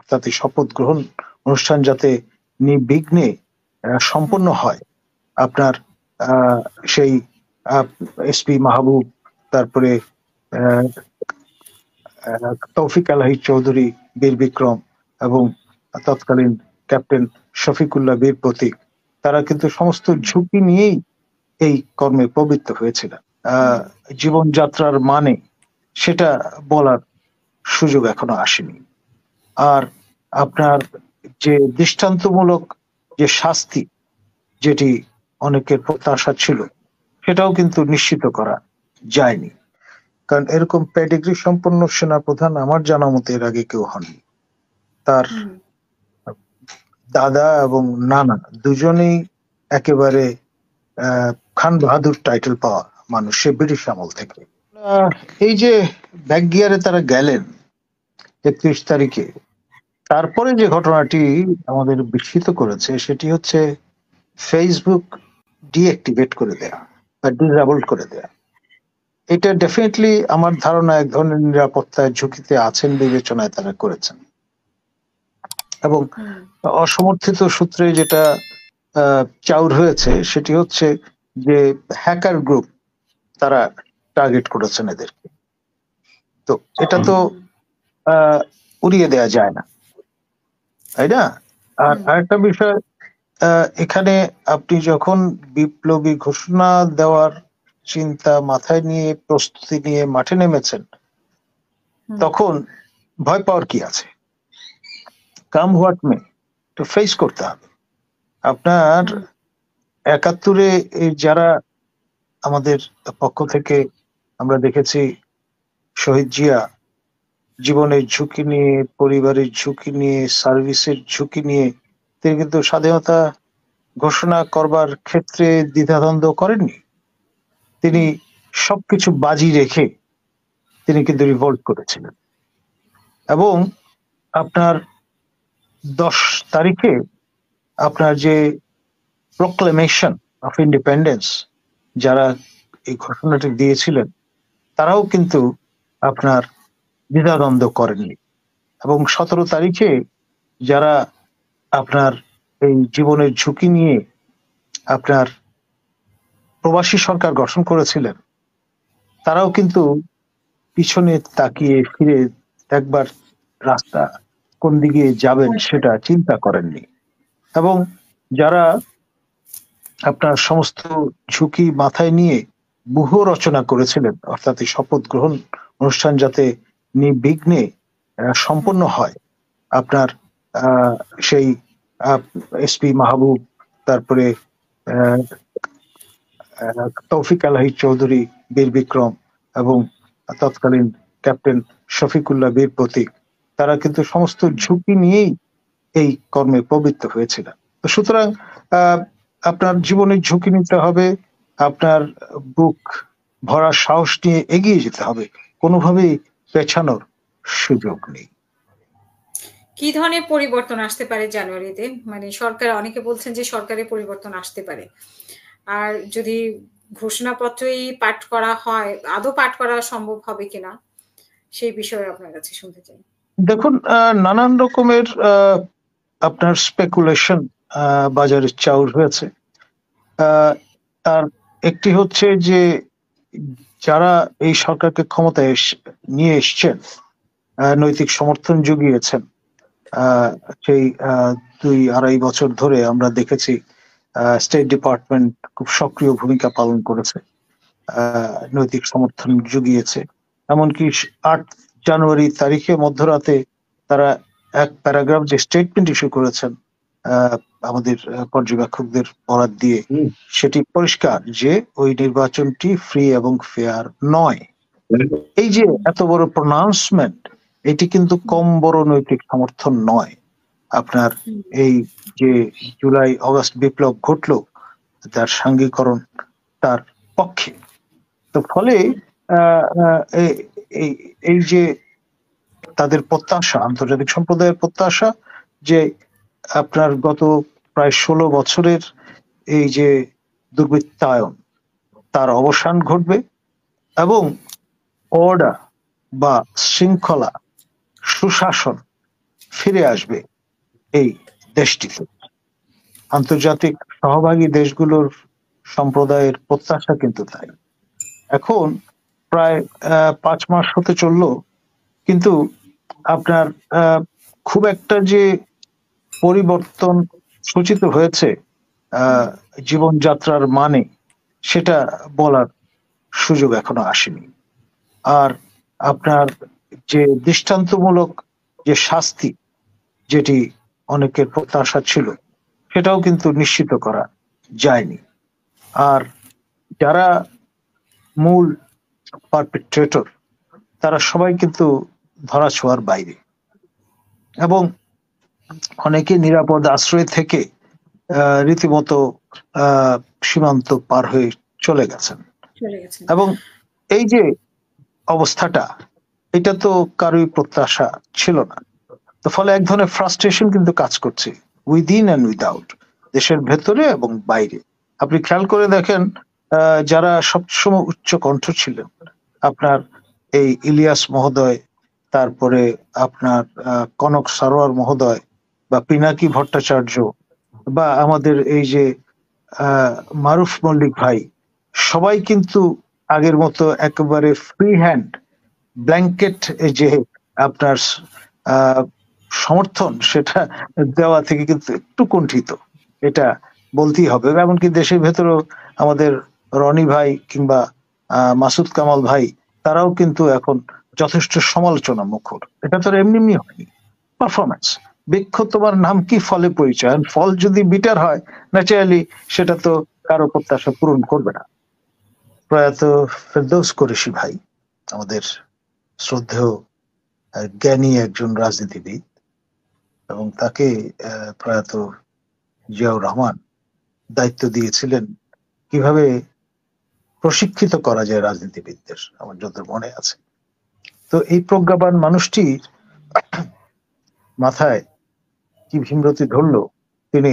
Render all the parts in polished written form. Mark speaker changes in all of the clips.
Speaker 1: অর্থাৎ এই শপথ গ্রহণ অনুষ্ঠান যাতে নির্বিঘ্নে সম্পন্ন হয়, আপনার সেই এসপি মাহবুব, তারপরে তৌফিক আলাহি চৌধুরী বীর বিক্রম এবং তৎকালীন ক্যাপ্টেন শফিকুল্লাহ বীর প্রতীক, তারা কিন্তু সমস্ত ঝুঁকি নিয়েই এই কর্মে প্রবৃত্ত হয়েছিলেন। জীবনযাত্রার মানে সেটা বলার সুযোগ এখনো আসেনি। আর আপনার যে দৃষ্টান্তমূলক যে শাস্তি, যেটি অনেকের প্রত্যাশা ছিল, সেটাও কিন্তু নিশ্চিত করা যায়নি। কারণ এরকম প্যাডিগ্রি সম্পন্ন সেনাপ্রধান আমার জানা মতে এর আগে কেউ হননি। তার দাদা এবং নানা দুজনেই একেবারে খান বাহাদুর টাইটেল পাওয়া মানুষ, সে ব্রিটিশ আমল থেকে। এই যে ব্যাক গিয়ারে তারা গেলেন 31 তারিখে, তারপরে যে ঘটনাটি আমাদের বিস্মিত করেছে সেটি হচ্ছে ফেসবুক ডিঅ্যাক্টিভেট করে দেয়া বা ডিসেবল করে দেয়া। এটা ডেফিনেটলি আমার ধারণা এক ধরনের নিরাপত্তার ঝুঁকিতে আছেন বিবেচনায় তারা করেছেন। এবং অসমর্থিত সূত্রে যেটা চাউর হয়েছে সেটি হচ্ছে যে হ্যাকার গ্রুপ তারা টার্গেট করেছেন এদেরকে। তো এটা তো উড়িয়ে দেয়া যায় না, তাই না? আর আরেকটা বিষয়, এখানে আপনি যখন বিপ্লবী ঘোষণা দেওয়ার চিন্তা মাথায় নিয়ে প্রস্তুতি নিয়ে মাঠে নেমেছেন, তখন ভয় পাওয়ার কি আছে? কাম হোয়াট মে, তো ফেস করতে হবে। আপনার 71-এ যারা আমাদের পক্ষ থেকে আমরা দেখেছি শহীদ জিয়া জীবনের ঝুঁকি নিয়ে, পরিবারের ঝুঁকি নিয়ে, সার্ভিসের ঝুঁকি নিয়ে তিনি কিন্তু স্বাধীনতা ঘোষণা করবার ক্ষেত্রে দ্বিধাদ্বন্দ্ব করেননি। তিনি সবকিছু বাজি রেখে তিনি কিন্তু রিভল্ট করেছিলেন। এবং আপনার 10 তারিখে আপনার যে প্রোক্লেমেশন অফ ইন্ডিপেন্ডেন্স, যারা এই ঘোষণাটি দিয়েছিলেন তারাও কিন্তু আপনার দ্বিধাদ্বন্দ্ব করেননি। এবং 17 তারিখে যারা আপনার এই জীবনের ঝুঁকি নিয়ে আপনার প্রবাসী সরকার গঠন করেছিলেন, তারাও কিন্তু পিছনে তাকিয়ে ফিরে একবার রাস্তা কোন দিকে যাবেন সেটা চিন্তা করেননি। এবং যারা আপনার সমস্ত ঝুঁকি মাথায় নিয়ে ব্যূহ রচনা করেছিলেন, অর্থাৎ এই শপথ গ্রহণ অনুষ্ঠান যাতে নির্বিঘ্নে সম্পন্ন হয়, আপনার সেই এসপি মাহবুব, তারপরে তৌফিক আলাহি চৌধুরী বীর বিক্রম এবং তৎকালীন ক্যাপ্টেন শফিকুল্লাহ বীর প্রতীক, তারা কিন্তু সমস্ত ঝুঁকি নিয়েই এই কর্মে প্রবৃত্ত হয়েছিলেন। সুতরাং আপনার জীবনের ঝুঁকি নিতে হবে, আপনার বুক ভরা সাহস নিয়ে এগিয়ে যেতে হবে, কোনোভাবেই পেছানোর সুযোগ নেই।
Speaker 2: কি ধরনের পরিবর্তন আসতে পারে জানুয়ারিতে? মানে সরকার, অনেকে বলছেন যে সরকারের পরিবর্তন আসতে পারে, আর যদি ঘোষণাপত্রই পাঠ করা হয়, আদৌ পাঠ করা সম্ভব হবে কিনা সেই বিষয়ে আপনার কাছে শুনতে চাই।
Speaker 1: দেখুন, নানান রকমের আপনার স্পেকুলেশন বাজারে চাউর হয়েছে। তার একটি হচ্ছে যে যারা এই সরকারকে ক্ষমতায় নিয়ে এসছেন, নৈতিক সমর্থন জুগিয়েছেন, সেই 2-2.5 বছর ধরে আমরা দেখেছি স্টেট ডিপার্টমেন্ট খুব সক্রিয় ভূমিকা পালন করেছে, নৈতিক সমর্থন জুগিয়েছে। এমনকি 8 জানুয়ারি তারিখে মধ্যরাতে তারা এক প্যারাগ্রাফ যে স্টেটমেন্ট ইস্যু করেছেন আমাদের পর্যবেক্ষকদের বরাত দিয়ে, সেটি পরিষ্কার যে ওই নির্বাচনটি ফ্রি এবং ফেয়ার নয়। এই যে এত বড় প্রনাউন্সমেন্ট, এটি কিন্তু কম বড় নৈতিক সমর্থন নয়। আপনার এই যে জুলাই অগাস্ট বিপ্লব ঘটলো, তার সাঙ্গীকরণ তার পক্ষে। তো ফলে এই যে তাদের প্রত্যাশা, আন্তর্জাতিক সম্প্রদায়ের প্রত্যাশা যে আপনার গত প্রায় 16 বছরের এই যে দুর্বৃত্তায়ন, তার অবসান ঘটবে এবং অর্ডার বা শৃঙ্খলা, সুশাসন ফিরে আসবে এই দেশটিতে। আন্তর্জাতিক সহভাগী দেশগুলোর সম্প্রদায়ের প্রত্যাশা কিন্তু তাই। এখন প্রায় 5 মাস হতে চললো, কিন্তু আপনার খুব একটা যে পরিবর্তন সূচিত হয়েছে জীবনযাত্রার মানে, সেটা বলার সুযোগ এখনো আসেনি। আর আপনার যে দৃষ্টান্তমূলক যে শাস্তি, যেটি অনেকের প্রত্যাশা ছিল, সেটাও কিন্তু নিশ্চিত করা যায়নি। আর যারা মূল পারপেট্রেটর, তারা সবাই কিন্তু ধরাছোঁয়ার বাইরে, এবং অনেকে নিরাপদ আশ্রয় থেকে রীতিমতো সীমান্ত পার হয়ে চলে গেছেন। এবং এই যে অবস্থাটা, এটা তো কারোই প্রত্যাশা ছিল না। তো ফলে এক ধরনের ফ্রাস্ট্রেশন কিন্তু কাজ করছে উইদিন অ্যান্ড উইদাউট, দেশের ভেতরে এবং বাইরে। আপনি খেয়াল করে দেখেন, যারা সবসময় উচ্চ কণ্ঠ ছিলেন, আপনার এই ইলিয়াস মহোদয়, তারপরে আপনার কনক সারোয়ার মহোদয়, বা পিনাকি ভট্টাচার্য, বা আমাদের এই যে মারুফ মল্লিক ভাই, সবাই কিন্তু আগের মতো একেবারে ফ্রি হ্যান্ড ব্ল্যাঙ্কেট যে আপনার সমর্থন, সেটা দেওয়া থেকে কিন্তু একটু কুণ্ঠিত, এটা বলতেই হবে। এমনকি দেশের ভেতরেও আমাদের রনি ভাই কিংবা মাসুদ কামাল ভাই, তারাও কিন্তু এখন যথেষ্ট সমালোচনা মুখর। এটা তো এমনি এমনি হয়নি, পারফরমেন্স। বৃক্ষ তোমার নাম কি, ফলে পরিচয়। ফল যদি বিটার হয়, ন্যাচারালি সেটা তো কারো প্রত্যাশা পূরণ করবে না। প্রয়াত ফেরদৌস কুরেশি ভাই, আমাদের শ্রদ্ধেয় জ্ঞানী একজন রাজনীতিবিদ, এবং তাকে প্রয়াত জিয়াউর রহমান দায়িত্ব দিয়েছিলেন কিভাবে প্রশিক্ষিত করা যায় রাজনীতিবিদদের, আমার যত মনে আছে। তো এই প্রজ্ঞাবান মানুষটির মাথায় কি ভীমরতি ধরলো, তিনি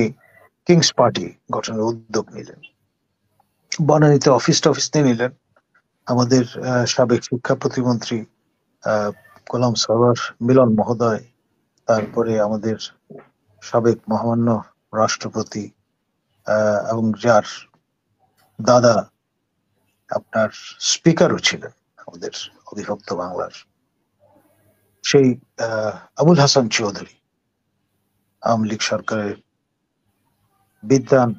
Speaker 1: কিংস পার্টি গঠনের উদ্যোগ নিলেন, বনানীতে অফিস টফিস নিয়ে নিলেন। আমাদের সাবেক শিক্ষা প্রতিমন্ত্রী গোলাম সরওয়ার মিলন মহোদয়, তারপরে আমাদের সাবেক মহামান্য রাষ্ট্রপতি এবং যার দাদা আপনার স্পিকারও ছিলেন আমাদের অবিভক্ত বাংলার, সেই আবুল হাসান চৌধুরী, আওয়ামী লীগ সরকারের বিদ্যান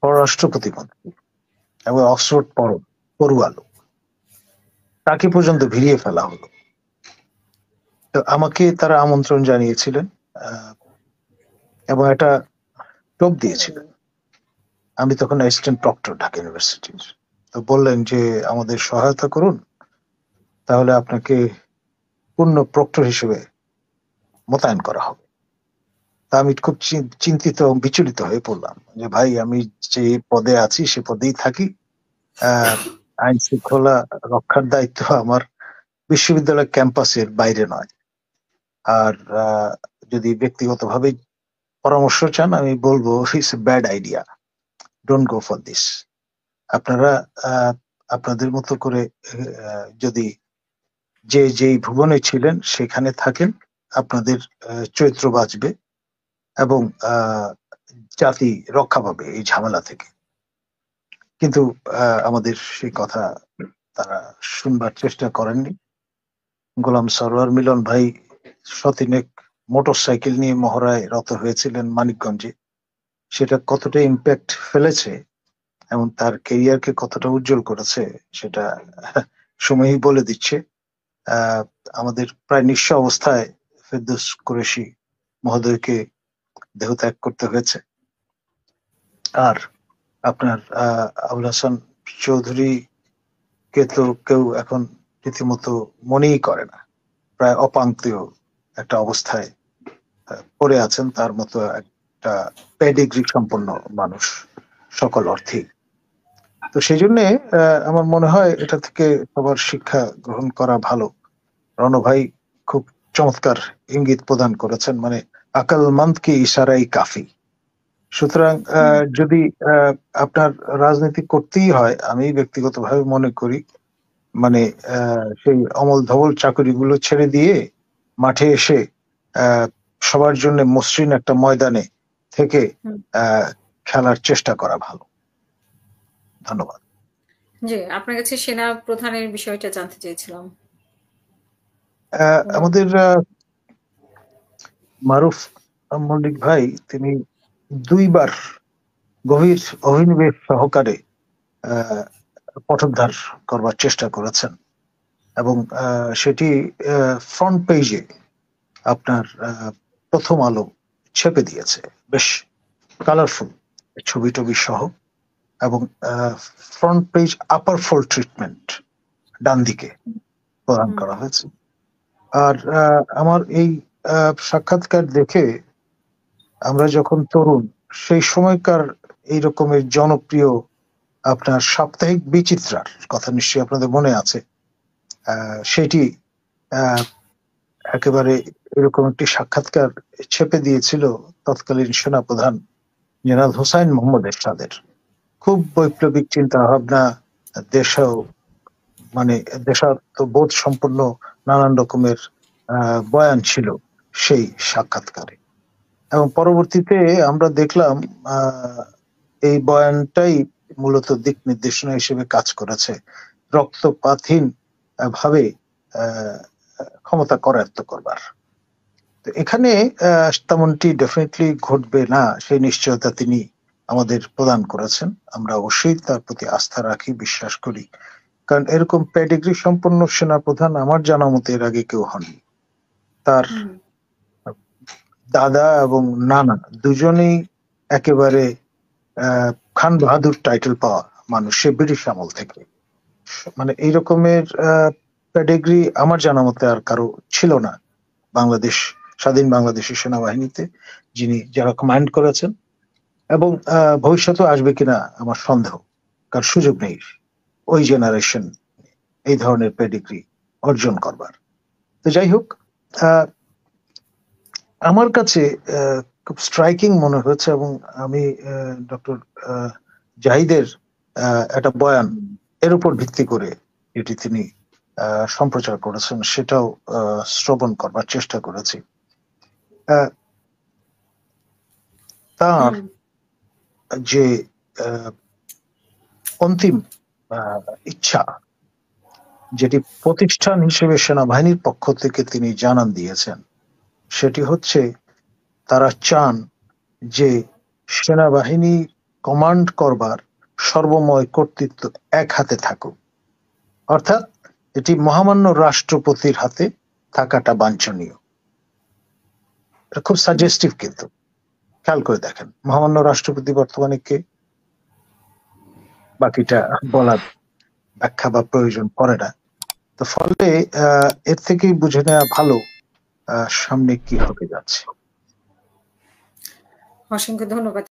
Speaker 1: পররাষ্ট্র প্রতিমন্ত্রী এবং অক্সফোর্ড পড়ুয়া লোক, তাকে পর্যন্ত ভিড়িয়ে ফেলা হলো। তো আমাকে তারা আমন্ত্রণ জানিয়েছিলেন এবং একটা টোপ দিয়েছিলেন। আমি তখন অ্যাসিস্ট্যান্ট প্রক্টর ঢাকা ইউনিভার্সিটির। তো বললেন যে আমাদের সহায়তা করুন, তাহলে আপনাকে পূর্ণ প্রক্টর হিসেবে মোতায়েন করা হবে। তা আমি খুব চিন্তিত এবং বিচলিত হয়ে পড়লাম যে ভাই, আমি যে পদে আছি সে পদেই থাকি, আইন শৃঙ্খলা রক্ষার দায়িত্ব আমার বিশ্ববিদ্যালয় ক্যাম্পাসের বাইরে নয়। আর যদি ব্যক্তিগতভাবে পরামর্শ চান, আমি বলবো it's a bad idea, don't go for this. আপনারা আপনাদের মতো করে যদি যেই ভুবনে ছিলেন সেখানে থাকেন, আপনাদের চরিত্র বাঁচবে এবং জাতি রক্ষা পাবে এই ঝামেলা থেকে। কিন্তু আমাদের সেই কথা তারা শুনবার চেষ্টা করেননি। গোলাম সরওয়ার মিলন ভাই শতিনেক মোটর সাইকেল নিয়ে মহড়ায় রত হয়েছিলেন মানিকগঞ্জে। সেটা কতটা ইম্প্যাক্ট ফেলেছে এবং তার কেরিয়ারকে কতটা উজ্জ্বল করেছে, সেটা সময়ই বলে দিচ্ছে। আমাদের প্রায় নিঃস্ব অবস্থায় ফেরদৌস কুরেশি মহোদয়কে দেহত্যাগ করতে হয়েছে। আর আপনার আবুল হাসান চৌধুরী কে তো কেউ এখন রীতিমতো মনেই করে না, প্রায় অপাঙ্ক্তীয় একটা অবস্থায় পড়ে আছেন। তার মতো একটা পেডিগ্রি সম্পন্ন মানুষ সকল অর্থেই। তো সেই জন্য আমার মনে হয় এটা থেকে সবার শিক্ষা গ্রহণ করা ভালো। রণ ভাই খুব চমৎকার ইঙ্গিত প্রদান করেছেন, মানে আকালমন্দ কি ইশারাই কাফি। সুতরাং যদি আপনার রাজনীতি করতেই হয়, আমি ব্যক্তিগতভাবে মনে করি মানে সেই অমল ধবল চাকরিগুলো ছেড়ে দিয়ে মাঠে এসে সবার জন্য মসৃণ একটা ময়দানে থেকে খেলার চেষ্টা করা ভালো। ধন্যবাদ।
Speaker 2: জি, আপনার কাছে সেনা প্রধানের বিষয়টা জানতে চেয়েছিলাম।
Speaker 1: আমাদের মারুফ মল্লিক ভাই তিনি 2 বার গভীর অভিনিবেশ সহকারে পঠোদ্ধার করবার চেষ্টা করেছেন এবং সেটি ফ্রন্ট পেজে আপনার প্রথম আলো ছেপে দিয়েছে, বেশ কালারফুল ছবি টবি সহ, এবং ফ্রন্ট পেজ আপার ফোল্ড ট্রিটমেন্ট ডান দিকে প্রদান করা হয়েছে। আর আমার এই সাক্ষাৎকার দেখে আমরা যখন তরুণ সেই সময়কার এই রকমের জনপ্রিয় আপনার সাপ্তাহিক বিচিত্রার কথা নিশ্চয়ই আপনাদের মনে আছে, সেটি একেবারে এরকম একটি সাক্ষাৎকার ছেপে দিয়েছিল তৎকালীন সেনাপ্রধান জেনারেল হোসাইন মোহাম্মদ এরশাদের। খুব বৈপ্লবিক চিন্তা ভাবনা, দেশেও মানে দেশাত্মবোধ সম্পন্ন নানান রকমের বয়ান ছিল সেই সাক্ষাৎকারে। এবং পরবর্তীতে আমরা দেখলাম এই বয়ানটাই মূলত দিক নির্দেশনা হিসেবে কাজ করেছে রক্তপাতহীন ভাবে ক্ষমতা করায়ত্ত করবার। তো এখানে তেমনটি ডেফিনেটলি ঘটবে না সেই নিশ্চয়তা তিনি আমাদের প্রদান করেছেন। আমরা অবশ্যই তার প্রতি আস্থা রাখি, বিশ্বাস করি, কারণ এরকম পেডিগ্রি সম্পন্ন সেনাপ্রধান আমার জানা মতে এর আগে কেউ হননি। তার দাদা এবং নানা দুজনেই একেবারে খান বাহাদুর টাইটেল পাওয়া মানুষ, সে ব্রিটিশ আমল থেকে। মানে এই রকমের পেডিগ্রি আমার জানা মতে আর কারো ছিল না বাংলাদেশ, স্বাধীন বাংলাদেশের সেনাবাহিনীতে, যারা কমান্ড করেছেন, এবং ভবিষ্যতে আসবে কিনা আমার সন্দেহ, কারণ সুযোগ নেই ওই জেনারেশন এই ধরনের পেডিগ্রি অর্জন করবার। তো যাই হোক, আমার কাছে খুব স্ট্রাইকিং মনে হয়েছে, এবং আমি ডক্টর জাহিদের একটা বয়ান এর উপর ভিত্তি করে এটি তিনি সম্প্রচার করেছেন সেটাও শ্রবণ করবার চেষ্টা করেছি। তার যে অন্তিম ইচ্ছা, যেটি প্রতিষ্ঠান হিসেবে সেনাবাহিনীর পক্ষ থেকে তিনি জানান দিয়েছেন, সেটি হচ্ছে তারা চান যে সেনাবাহিনী কমান্ড করবার সর্বময় কর্তৃত্ব এক হাতে থাকুক, অর্থাৎ এটি মহামান্য রাষ্ট্রপতির হাতে থাকাটা বাঞ্ছনীয়। এটা খুব সাজেস্টিভ, কিন্তু খেয়াল করে দেখেন মহামান্য রাষ্ট্রপতি বর্তমানে কে, বাকিটা বলার ব্যাখ্যা বা প্রয়োজন পড়ে না। তো ফলে এর থেকেই বুঝে নেওয়া ভালো সামনে কি হতে যাচ্ছে।
Speaker 2: অসংখ্য ধন্যবাদ